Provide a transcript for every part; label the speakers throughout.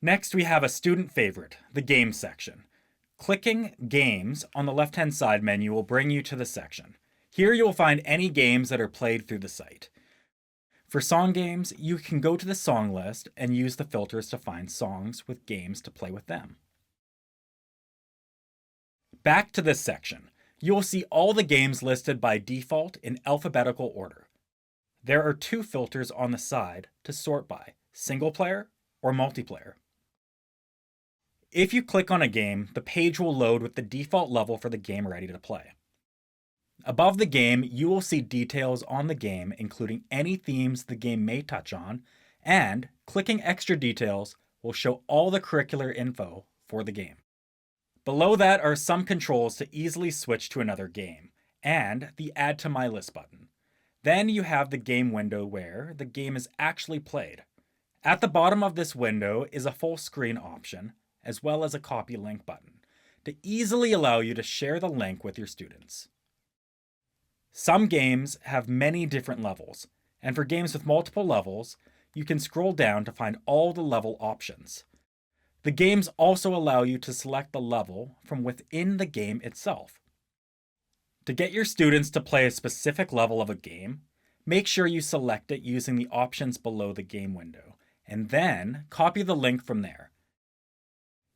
Speaker 1: Next, we have a student favorite, the Games section. Clicking Games on the left-hand side menu will bring you to the section. Here you will find any games that are played through the site. For song games, you can go to the song list and use the filters to find songs with games to play with them. Back to this section, you will see all the games listed by default in alphabetical order. There are two filters on the side to sort by, single player or multiplayer. If you click on a game, the page will load with the default level for the game ready to play. Above the game, you will see details on the game, including any themes the game may touch on, and clicking extra details will show all the curricular info for the game. Below that are some controls to easily switch to another game, and the Add to My List button. Then you have the game window where the game is actually played. At the bottom of this window is a full screen option, as well as a copy link button, to easily allow you to share the link with your students. Some games have many different levels, and for games with multiple levels, you can scroll down to find all the level options. The games also allow you to select the level from within the game itself. To get your students to play a specific level of a game, make sure you select it using the options below the game window, and then copy the link from there.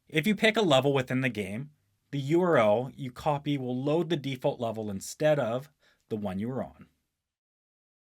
Speaker 1: If you pick a level within the game, the URL you copy will load the default level instead of the one you were on.